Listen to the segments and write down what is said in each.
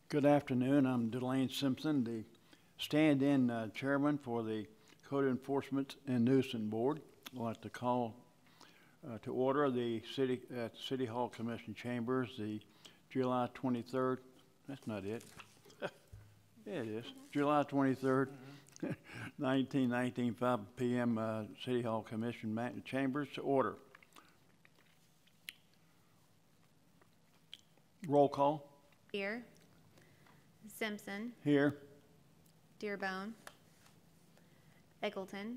Good afternoon. I'm Delane Simpson, the stand-in chairman for the Code Enforcement and Nuisance Board. I'd like to call to order the City Hall Commission Chambers, the July 23rd. That's not it. Yeah, it is. July 23rd, 1919, 5 p.m. City Hall Commission Chambers to order. Roll call. Here. Simpson. Here. Dearbone. Eggleton.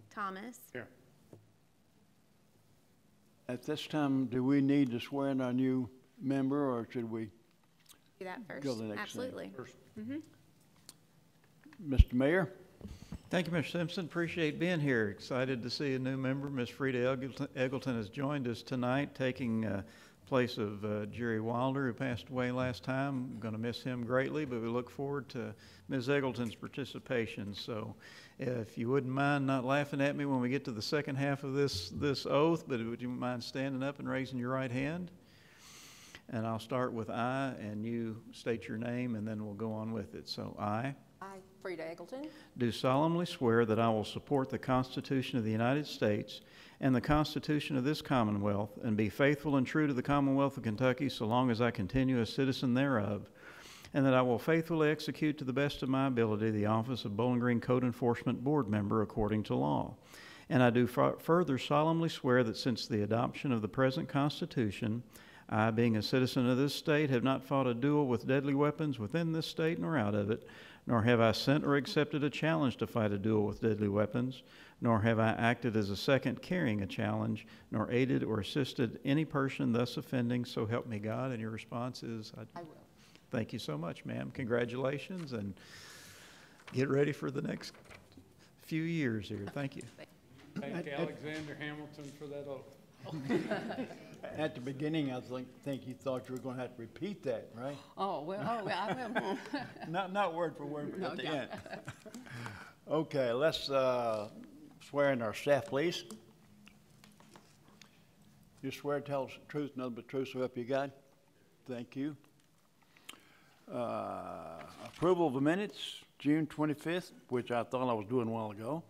Thomas. Here. At this time, do we need to swear in our new member, or should we Do that first. go to the next Absolutely. thing? Mr. Mayor? Thank you, Mr. Simpson. Appreciate being here. Excited to see a new member. Ms. Frida Eggleton has joined us tonight, taking place of Jerry Wilder, who passed away last time. I'm going to miss him greatly, but we look forward to Ms. Eggleton's participation. So if you wouldn't mind not laughing at me when we get to the second half of this oath, but would you mind standing up and raising your right hand? And I'll start with I, and you state your name, and then we'll go on with it. So I Frida Eggleton, do solemnly swear that I will support the Constitution of the United States and the Constitution of this Commonwealth, and be faithful and true to the Commonwealth of Kentucky so long as I continue a citizen thereof, and that I will faithfully execute to the best of my ability the office of Bowling Green Code Enforcement Board Member according to law. And I do further solemnly swear that since the adoption of the present Constitution, I, being a citizen of this state, have not fought a duel with deadly weapons within this state nor out of it, nor have I sent or accepted a challenge to fight a duel with deadly weapons, nor have I acted as a second carrying a challenge, nor aided or assisted any person thus offending, so help me God. And your response is? I will. Thank you so much, ma'am. Congratulations, and get ready for the next few years here. Thank you. Thank Alexander Hamilton for that oath. At the beginning, I think you thought you were going to have to repeat that, right? Oh, well, I will. Not word for word, but No, at the yeah. end. Okay, let's swear in our staff, please. You swear to tell us the truth, nothing but the truth, so help you God? Thank you. Approval of the minutes, June 25th, which I thought I was doing a while ago,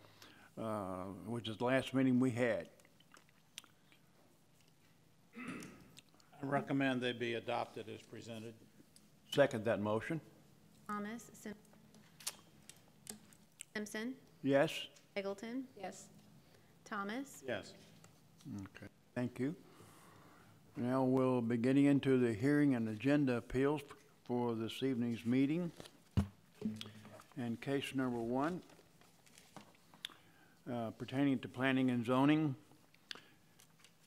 which is the last meeting we had. I recommend they be adopted as presented. Second that motion. Thomas. Simpson. Yes? Eggleton. Yes. Thomas. Yes. Okay, thank you. Now we'll be getting into the hearing and agenda appeals for this evening's meeting. And case number one, pertaining to planning and zoning,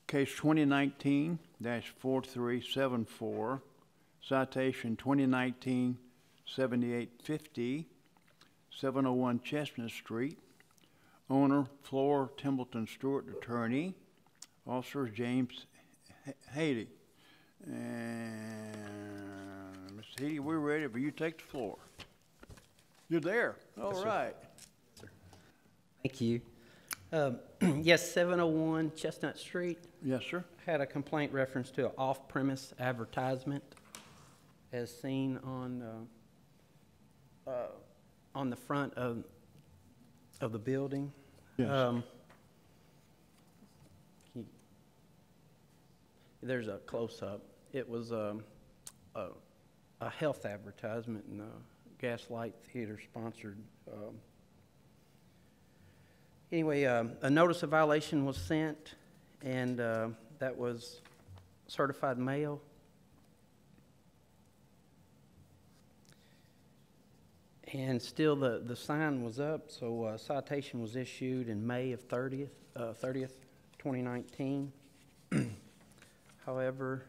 case 2019-4374, citation 2019-7850, 701 Chestnut Street, owner Floor Templeton Stewart, attorney, officer James Haiti. And Mr. Haiti, we're ready for you to take the floor. You're there. All right. Thank you. Yes, 701 Chestnut Street. Yes, sir. Had a complaint reference to an off-premise advertisement as seen on the front of the building. Yes. There's a close-up. It was a health advertisement, and Gaslight Theater sponsored. Anyway, a notice of violation was sent, and that was certified mail. And still the sign was up, so a citation was issued in May of 30th, 2019. However,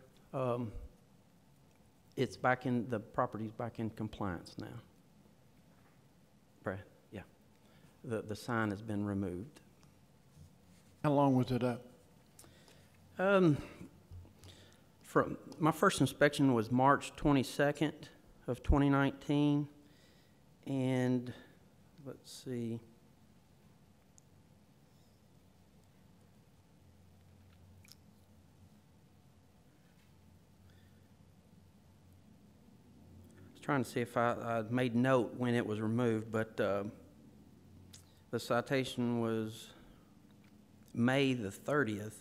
it's back in, the property's back in compliance now. Brad, yeah. The sign has been removed. How long was it up? From my first inspection was March 22nd of 2019, and let's see. trying to see if I made note when it was removed, but the citation was May the 30th.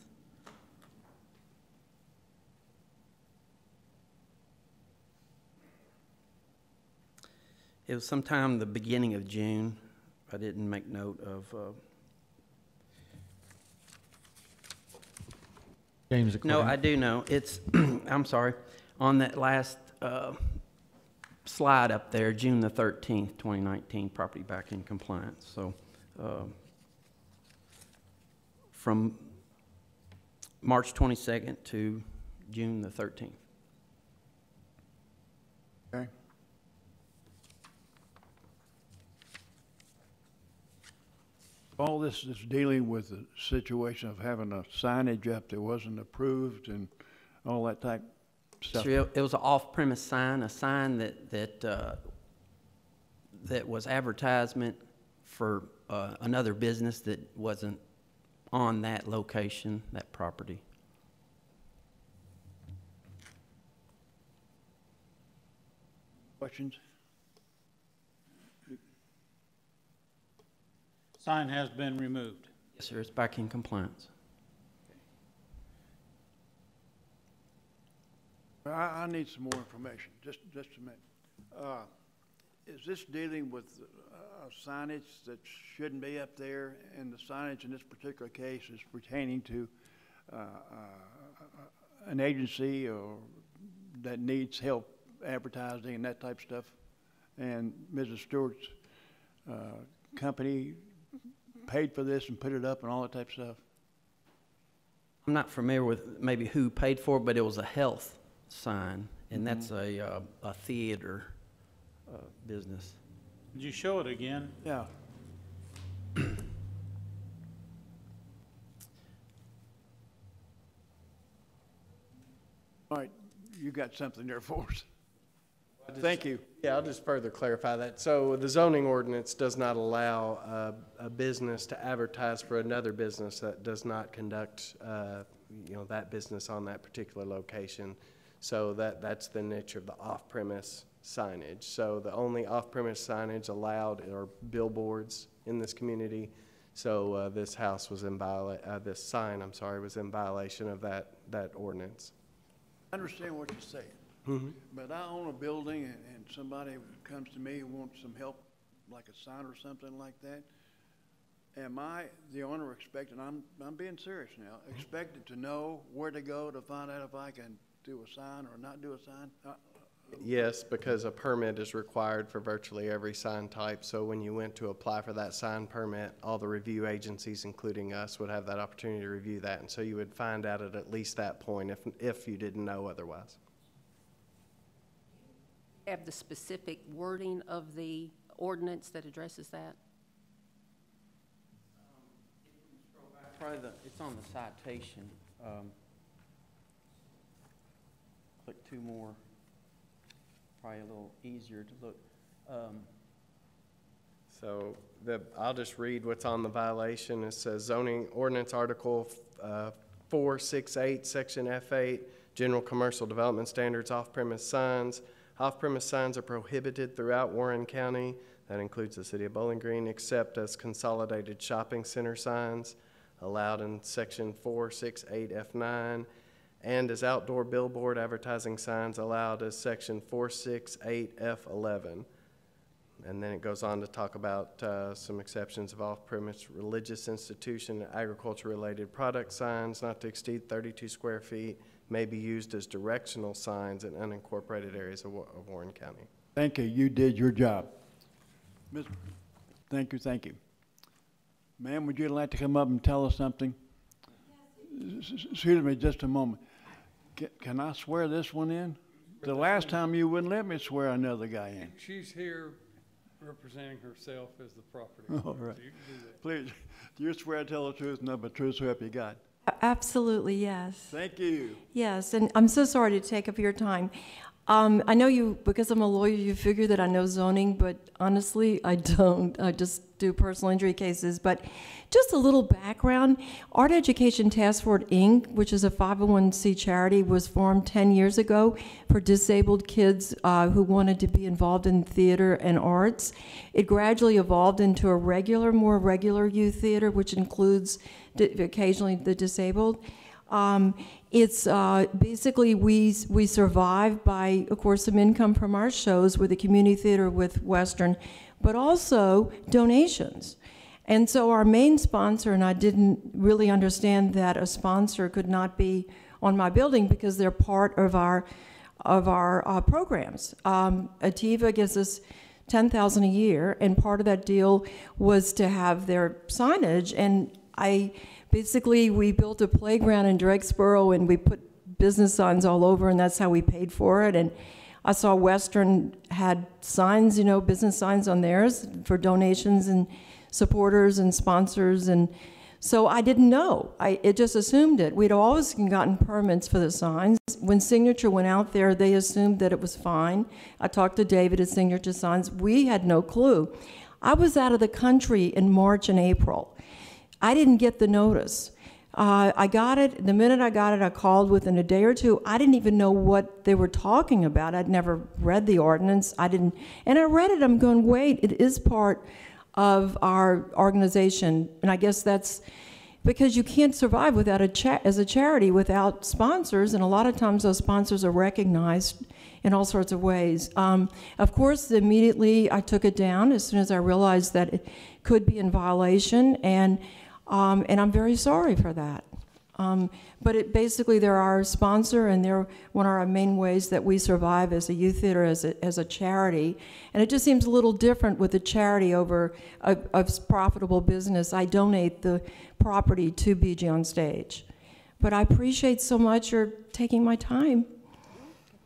It was sometime the beginning of June. I didn't make note of. James, No, I do know. It's, I'm sorry, on that last slide up there, June the 13th, 2019, property back in compliance. So from March 22nd to June the 13th. Okay. All this is dealing with the situation of having a signage up that wasn't approved and all that type stuff. So it was an off-premise sign, a sign that was advertisement for another business that wasn't on that location, that property. Questions? Sign has been removed. Yes, sir, it's back in compliance. I need some more information, just a minute. Is this dealing with signage that shouldn't be up there, and the signage in this particular case is pertaining to an agency or that needs help advertising and that type of stuff, and Mrs. Stewart's company paid for this and put it up and all that type of stuff? I'm not familiar with maybe who paid for it, but it was a health sign, and that's a theater business. Could you show it again? Yeah. All right, you got something there for us. Thank you. Yeah, I'll just further clarify that. So the zoning ordinance does not allow a business to advertise for another business that does not conduct, that business on that particular location. So that's the niche of the off-premise signage. So the only off-premise signage allowed are billboards in this community. So this house was in this sign, I'm sorry, was in violation of that ordinance. I understand what you're saying. Mm-hmm. But I own a building and somebody comes to me and wants some help, like a sign or something like that. Am I, the owner, expected, I'm being serious now, expected to know where to go to find out if I can do a sign or not do a sign? Yes, because a permit is required for virtually every sign type. So when you went to apply for that sign permit, all the review agencies, including us, would have that opportunity to review that. And so you would find out at least that point if you didn't know otherwise. Have the specific wording of the ordinance that addresses that? Probably it's on the citation. Click two more. Probably a little easier to look. So I'll just read what's on the violation. It says zoning ordinance article 468, section F8, general commercial development standards, off-premise signs. Off-premise signs are prohibited throughout Warren County. That includes the city of Bowling Green, except as consolidated shopping center signs allowed in section 468 F9, and as outdoor billboard advertising signs allowed as section 468 F11. And then it goes on to talk about some exceptions of off-premise religious institution and agriculture-related product signs not to exceed 32 square feet may be used as directional signs in unincorporated areas of Warren County. Thank you. You did your job. Thank you. Ma'am, would you like to come up and tell us something? Excuse me just a moment. Can I swear this one in? The last time you wouldn't let me swear another guy in. She's here representing herself as the property All owner, right. so you can do that. Please, do you swear to tell the truth, nothing but truth, so help you God? Absolutely, yes. Thank you. Yes, and I'm so sorry to take up your time. I know you, because I'm a lawyer, you figure that I know zoning, but honestly, I don't. I just do personal injury cases. But just a little background. Art Education Task Force, Inc., which is a 501c charity, was formed 10 years ago for disabled kids who wanted to be involved in theater and arts. It gradually evolved into a more regular youth theater, which includes occasionally the disabled. It's basically we survive by, of course, some income from our shows with the community theater with Western, but also donations. And so our main sponsor, and I didn't really understand that a sponsor could not be on my building because they're part of our programs. Ativa gives us $10,000 a year, and part of that deal was to have their signage. And basically, we built a playground in Drakesboro, and we put business signs all over, and that's how we paid for it. And I saw Western had signs, business signs on theirs for donations and supporters and sponsors. And so I didn't know. I just assumed it. We'd always gotten permits for the signs. When Signature went out there, they assumed that it was fine. I talked to David at Signature Signs. We had no clue. I was out of the country in March and April. I didn't get the notice. I got it. The minute I got it, I called within a day or two. I didn't even know what they were talking about. I'd never read the ordinance. And I read it. I'm going, wait, it is part of our organization. And I guess that's because you can't survive without as a charity without sponsors. And a lot of times those sponsors are recognized in all sorts of ways. Of course, immediately I took it down as soon as I realized that it could be in violation. And I'm very sorry for that. But basically, they're our sponsor, and they're one of our main ways that we survive as a youth theater, as a charity. And it just seems a little different with a charity over a profitable business. I donate the property to BG on Stage. But I appreciate so much your taking my time.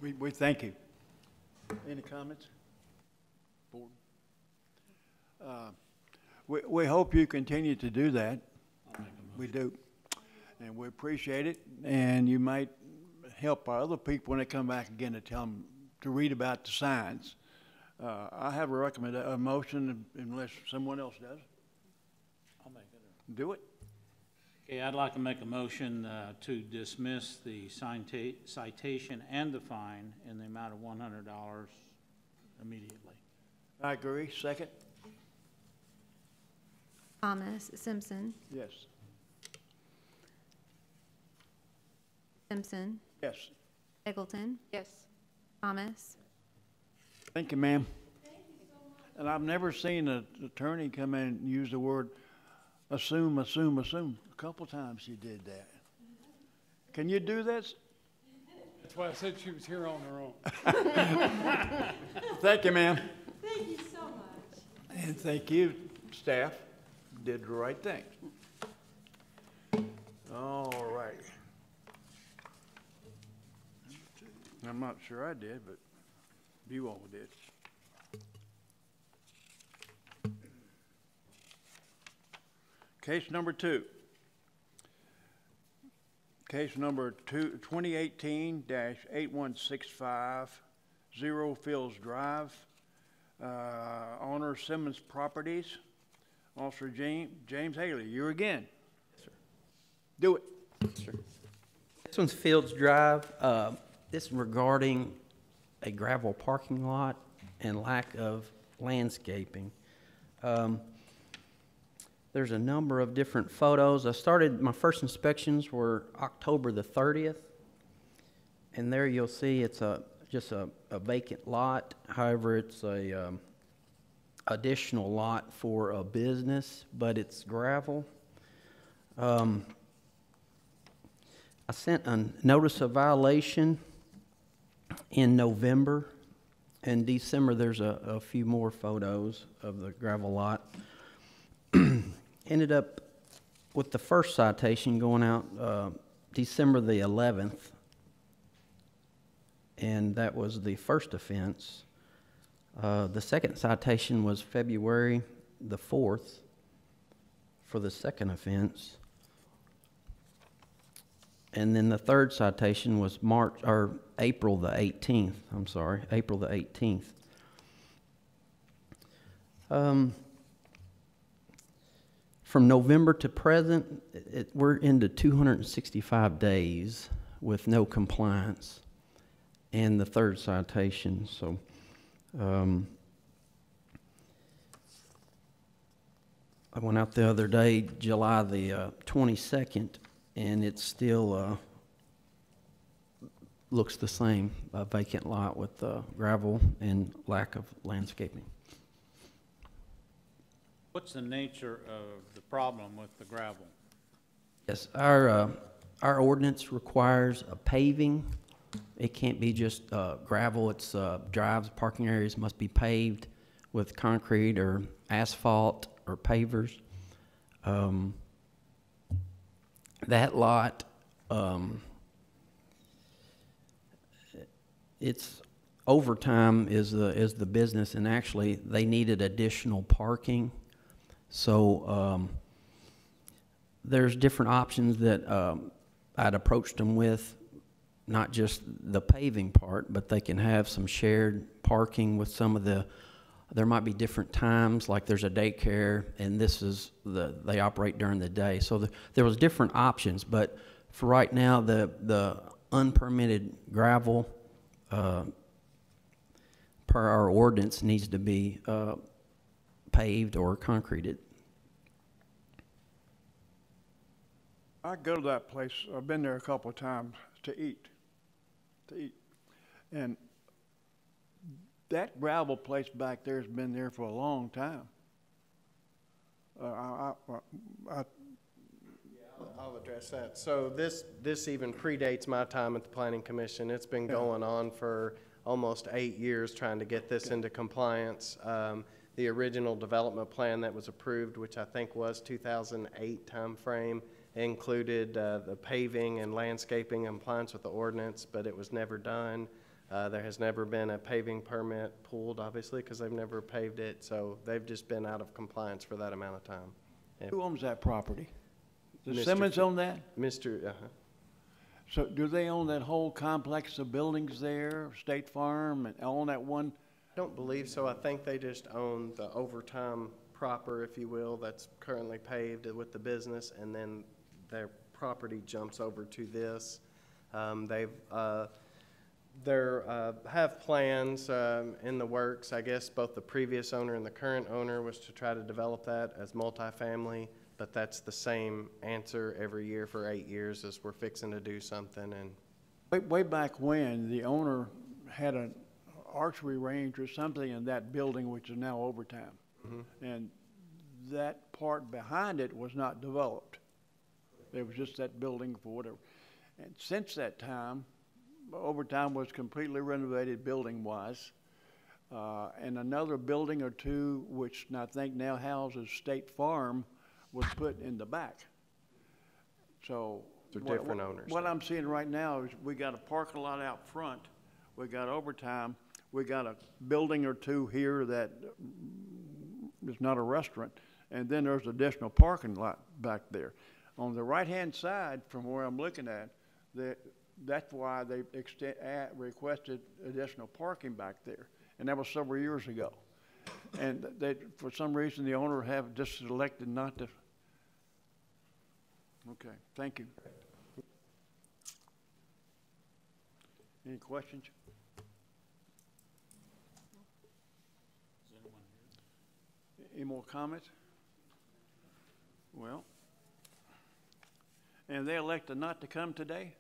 We thank you. Any comments? Board? We hope you continue to do that. We do. And we appreciate it. And you might help our other people when they come back again to tell them to read about the signs. I have a motion unless someone else does. I'll make it. Do it. Okay, I'd like to make a motion to dismiss the citation and the fine in the amount of $100 immediately. I agree. Second? Thomas, Simpson, Yes. Simpson, Yes. Eggleton, Yes. Thomas. Thank you, ma'am. And I've never seen an attorney come in and use the word assume. A couple times she did that. Can you do that? That's why I said she was here on her own. Thank you, ma'am. Thank you so much. And thank you, staff. Did the right thing. All right. I'm not sure I did, but you all did. Case number 2. Case number 2018-8165, 0 Fields Drive, owner Simmons Properties, Officer James Haley. You again. Yes, sir. Do it. Yes, sir. This one's Fields Drive. This is regarding a gravel parking lot and lack of landscaping. There's a number of different photos. My first inspections were October the 30th. And there you'll see it's just a vacant lot. However, it's a additional lot for a business, but it's gravel. I sent a notice of violation in November. In December, there's a few more photos of the gravel lot. Ended up with the first citation going out December the 11th, and that was the first offense. The second citation was February the 4th for the second offense. And then the third citation was April the 18th. I'm sorry, April the 18th. From November to present, we're into 265 days with no compliance, and the third citation. So, I went out the other day, July the 22nd, and it still looks the same, a vacant lot with gravel and lack of landscaping. What's the nature of the problem with the gravel? Yes, our ordinance requires a paving. It can't be just gravel. It's drives, parking areas must be paved with concrete or asphalt or pavers. That lot, it's overtime is the business, and actually they needed additional parking. So there's different options that I'd approached them with, not just the paving part, but they can have some shared parking with some of there might be different times, like there's a daycare, and they operate during the day. So there was different options, but for right now, the unpermitted gravel per our ordinance needs to be paved or concreted. I go to that place, I've been there a couple of times to eat. And that gravel place back there has been there for a long time. I'll address that. So this even predates my time at the Planning Commission. It's been going on for almost 8 years trying to get this into compliance. The original development plan that was approved, which I think was 2008 timeframe, included the paving and landscaping in compliance with the ordinance, but it was never done. There has never been a paving permit pulled, obviously, because they've never paved it. So they've just been out of compliance for that amount of time. Who owns that property? Does Mr. Simmons own that? So do they own that whole complex of buildings there, State Farm, and own that one? I don't believe so. I think they just own the overtime proper, if you will, that's currently paved with the business, and then their property jumps over to this. They have plans in the works. I guess both the previous owner and the current owner was to try to develop that as multifamily, but that's the same answer every year for 8 years, as we're fixing to do something. And Way back when, the owner had an archery range or something in that building, which is now overtime. Mm-hmm. And that part behind it was not developed. It was just that building for whatever. And since that time, overtime was completely renovated building-wise. And another building or two, which I think now houses State Farm, was put in the back. So they're different owners. What I'm seeing right now is we got a parking lot out front, we got overtime, we got a building or two here that is not a restaurant, and then there's additional parking lot back there. On the right-hand side, from where I'm looking at, that's why they requested additional parking back there, and that was several years ago. And for some reason, the owner have just elected not to. Okay, thank you. Any questions? Any more comments? Well, and they elected not to come today?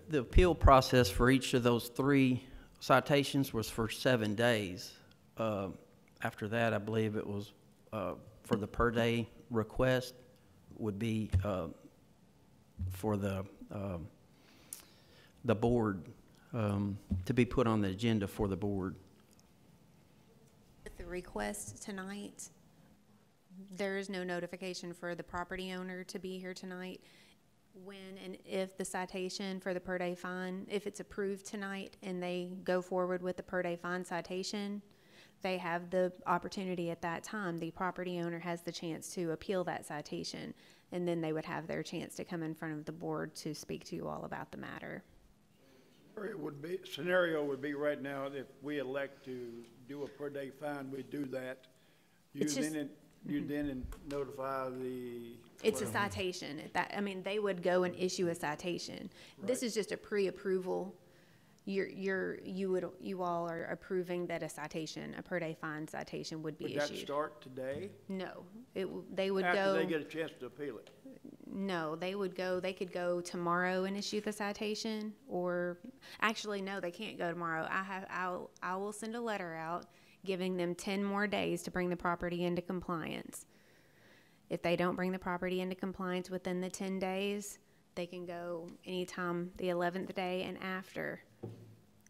The appeal process for each of those 3 citations was for 7 days. After that, I believe it was for the per day request would be for the board to be put on the agenda for the board. With the request tonight, there is no notification for the property owner to be here tonight. When and if the citation for the per day fine, if it's approved tonight and they go forward with the per day fine citation, they have the opportunity at that time, the property owner has the chance to appeal that citation, and then they would have their chance to come in front of the board to speak to you all about the matter. Scenario would be right now, if we elect to do a per day fine, we do that. You then notify the. It's a citation. They would go and issue a citation. This is just a pre-approval. You all are approving that a per day fine citation would be issued. Would that start today? No, they would go. After they get a chance to appeal it? No, they could go tomorrow and issue the citation, or, actually, no, they can't go tomorrow. I will send a letter out giving them 10 more days to bring the property into compliance. If they don't bring the property into compliance within the 10 days, they can go anytime the 11th day and after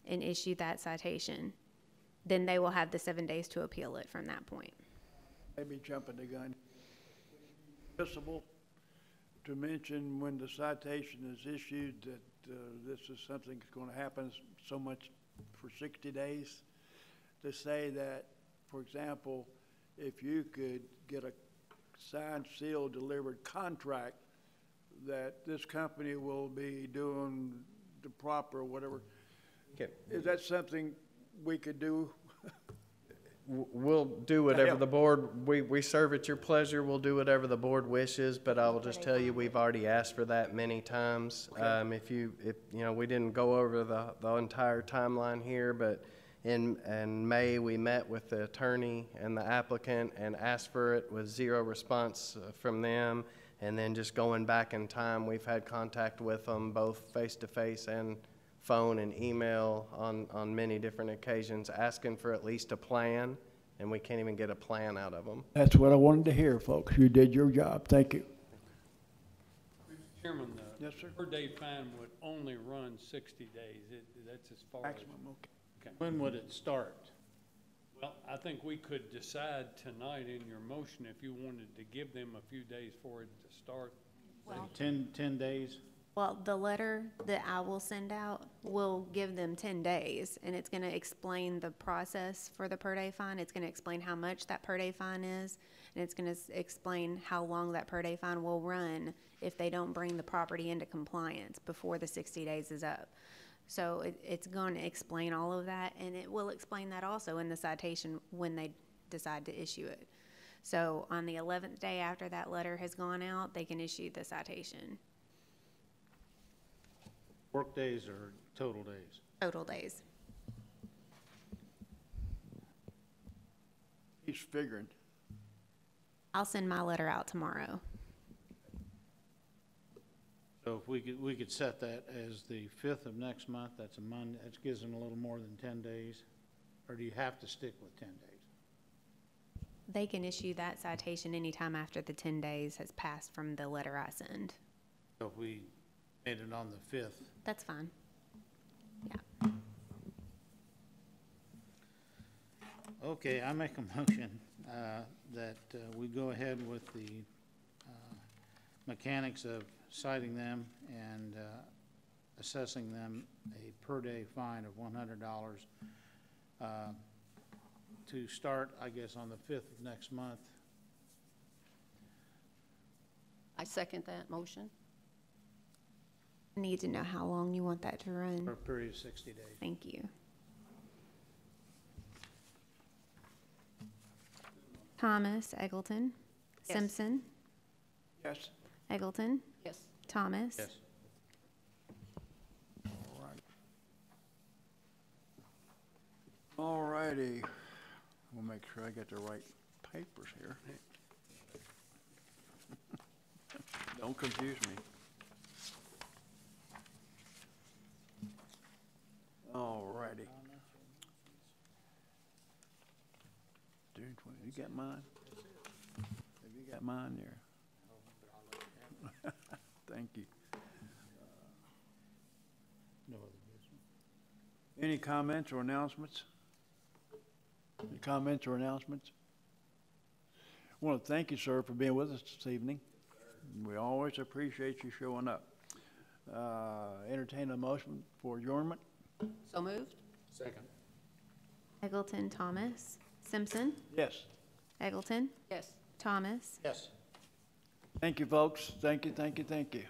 and issue that citation. Then they will have the 7 days to appeal it from that point. Maybe jumping the gun. Possible to mention when the citation is issued that this is something that's going to happen so much for 60 days. To say that, for example, if you could get a signed, sealed, delivered contract that this company will be doing the proper whatever. Okay. Is that something we could do? We'll do whatever the board, we serve at your pleasure. We'll do whatever the board wishes, but I will just tell you, we've already asked for that many times. Okay. If you know, we didn't go over the entire timeline here, but in May, we met with the attorney and the applicant and asked for it with zero response from them. And then just going back in time, we've had contact with them both face-to-face and phone and email on many different occasions, asking for at least a plan, and we can't even get a plan out of them. That's what I wanted to hear, folks. You did your job. Thank you. Mr. Chairman, Yes, sir. per day fine would only run 60 days. That's as far as. Maximum, okay. Okay. When would it start? Well, I think we could decide tonight in your motion if you wanted to give them a few days for it to start. Well, 10 days? Well, the letter that I will send out will give them 10 days, and it's going to explain the process for the per day fine. It's going to explain how much that per day fine is, and it's going to explain how long that per day fine will run if they don't bring the property into compliance before the 60 days is up. So it's going to explain all of that, and it will explain that also in the citation when they decide to issue it. So on the 11th day after that letter has gone out, they can issue the citation. Work days or total days? Total days. He's figuring. I'll send my letter out tomorrow. So if we could set that as the 5th of next month, that's a Monday, that gives them a little more than 10 days? Or do you have to stick with 10 days? They can issue that citation anytime after the 10 days has passed from the letter I send. So if we made it on the 5th? That's fine. Yeah. Okay, I make a motion that we go ahead with the mechanics of citing them and assessing them a per-day fine of $100 to start, I guess, on the 5th of next month. I second that motion. I need to know how long you want that to run. For a period of 60 days. Thank you. Thomas, Eggleton, Yes. Simpson, Yes. Eggleton, Yes. Thomas. Yes. All righty. We'll make sure I get the right papers here. Don't confuse me. All righty. Dude, you got mine? Have you got mine there? Thank you. No other business. Any comments or announcements? Any comments or announcements? I want to thank you, sir, for being with us this evening. We always appreciate you showing up. Entertain a motion for adjournment. So moved? Second. Eggleton, Thomas, Simpson, Yes. Eggleton, Yes. Thomas. Yes. Thank you, folks. Thank you, thank you, thank you.